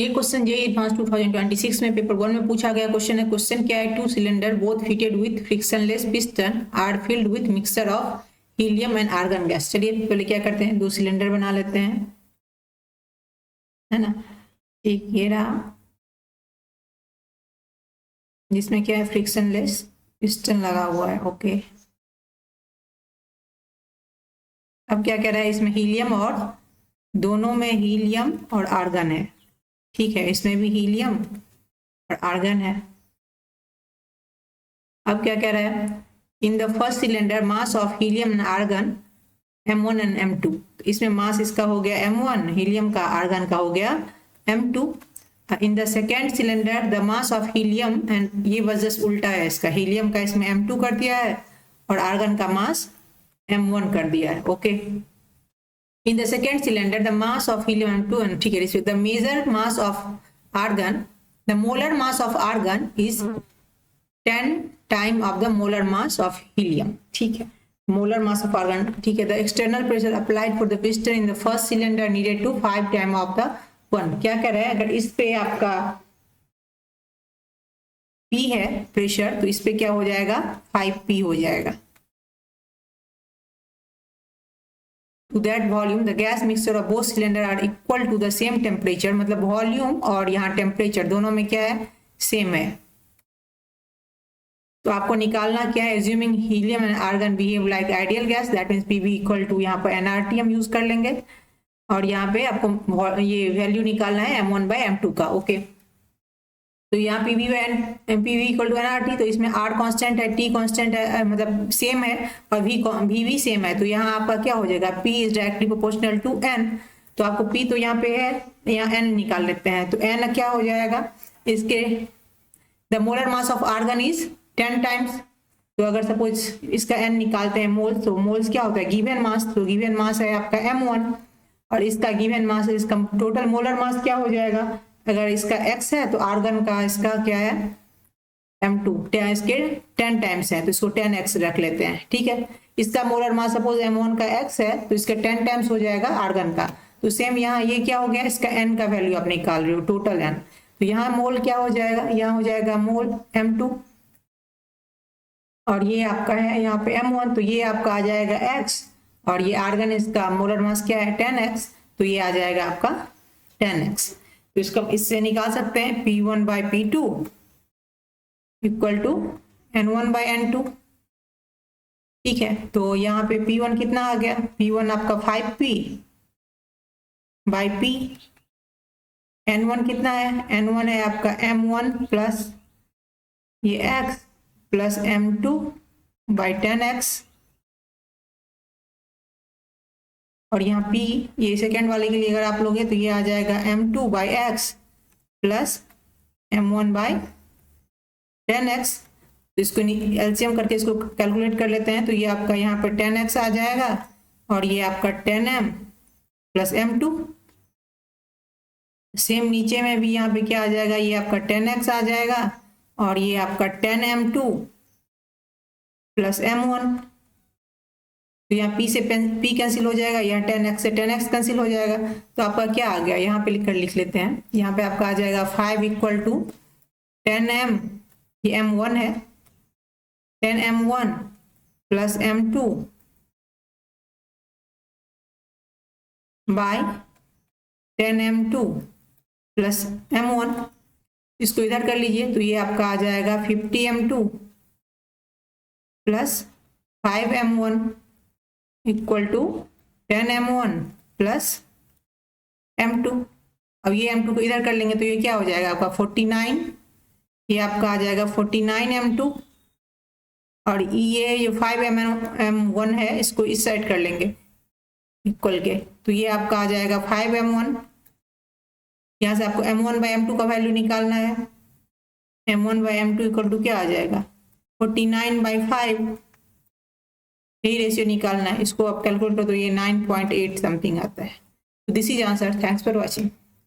ये question JEE advance 2026 में paper 1 में पूछा गया क्वेश्चन है। क्वेश्चन क्या है? 2 cylinder both fitted with frictionless piston are filled with mixture of helium and argon gas. चलिए पहले क्या करते हैं, 2 सिलेंडर बना लेते हैं, है ना। एक ये रहा जिसमें क्या है, फ्रिक्शनलेस पिस्टन लगा हुआ है। ओके, अब क्या कह रहा है, इसमें हीलियम और दोनों में हीलियम और आर्गन है। ठीक है, इसमें भी हीलियम और आर्गन है। अब क्या कह रहा है, in the first cylinder mass of helium and argon M1 and M2। तो इसमें मास इसका हो गया M1 हीलियम का, आर्गन का हो गया M2। In the second cylinder the mass of helium and, ये वजह उल्टा है इसका, हीलियम का इसमें M2 कर दिया है और आर्गन का मास M1 कर दिया है। Okay, in the second cylinder the mass of helium M2 and ठीक है, the measure mass of argon, the molar mass of argon is 10 time of the molar mass of helium। ठीक है, molar mass of argon। ठीक है, the external pressure applied for the piston in the first cylinder needed to 5 time of the one। क्या कह रहे हैं, अगर इस पे आपका P है प्रेशर, तो इस पे क्या हो जाएगा, 5P हो जाएगा। To that volume the gas mixture of both cylinder are equal to the same temperature। मतलब वॉल्यूम और यहाँ टेम्परेचर दोनों में क्या है, सेम है। तो आपको निकालना क्या है, assuming helium and argon behave like ideal gas, that means PV equal to, यहाँ पर nRT हम यूज कर लेंगे और यहाँ पे आपको ये वैल्यू निकालना है M1/M2 का। ओके, तो यहाँ PV इक्वल टू nRT, तो इसमें R कांस्टेंट है, T कांस्टेंट है, मतलब सेम है, और V भी सेम है। तो यहाँ आपका क्या हो जाएगा, P is directly proportional to N। तो आपको P तो यहाँ पे है, यहाँ N निकाल लेते हैं। तो N क्या हो जाएगा, इसके the molar mass of argon is 10 times. तो अगर सपोज इसका N निकालते हैं मोल्स, तो मोल्स क्या होता है, गिवन मास। तो गिवन मास है आपका M1 और इसका गिवन मास है, इसका टोटल मोलर मास क्या हो जाएगा, अगर इसका X है तो आर्गन का इसका क्या है M2, इसके 10 टाइम्स है, तो इसको 10X रख लेते हैं। ठीक है, इसका मोलर मास सपोज M1 का X है तो इसके 10 टाइम्स हो जाएगा आर्गन का। तो सेम यहाँ ये क्या हो गया, इसका N का वैल्यू आप निकाल रहे हो, टोटल N। तो यहाँ मोल क्या हो जाएगा, यहाँ हो जाएगा मोल M2 और ये आपका है यहाँ पे M1, तो ये आपका आ जाएगा X और ये आर्गन, इसका मोलर मास क्या है 10X, तो ये आ जाएगा आपका 10X। तो इसको इससे निकाल सकते हैं P1/P2 इक्वल टू N1/N2। ठीक है, तो यहाँ पे P1 कितना आ गया, P1 आपका 5P/P। N1 कितना है, N1 है आपका M1 प्लस ये X प्लस M2/10X और यहाँ P, ये सेकेंड वाले के लिए अगर आप लोगे तो ये आ जाएगा M2/X प्लस M1/10X। तो इसको LCM करके इसको कैलकुलेट कर लेते हैं। तो ये आपका यहाँ पर 10X आ जाएगा और ये आपका 10M प्लस M2। सेम नीचे में भी यहाँ पे क्या आ जाएगा, ये आपका 10X आ जाएगा और ये आपका 10M2 प्लस M1। तो यहाँ P से P कैंसिल हो जाएगा, यहाँ 10X से 10X कैंसिल हो जाएगा। तो आपका क्या आ गया, यहाँ पे लिख लेते हैं। यहाँ पे आपका आ जाएगा 5 इक्वल टू 10M, ये M1 है, 10M1 plus M2 bye 10M2 plus M1। इसको इधर कर लीजिए, तो ये आपका आ जाएगा 50M2 plus 5M1 equal to 10M1 plus M2। अब ये M2 को इधर कर लेंगे तो ये क्या हो जाएगा आपका 49, ये आपका आ जाएगा 49M2 और ये जो 5M1 है इसको इस साइड कर लेंगे इक्वल के, तो ये आपका आ जाएगा 5M1। यहाँ से आपको M1/M2 का वैल्यू निकालना है। M1/M2 इक्वल टू क्या आ जाएगा 49/5, यही रेशियो निकालना है। इसको आप कैलकुलेट करो तो ये 9.8 समथिंग आता है। तो this is answer. Thanks for watching.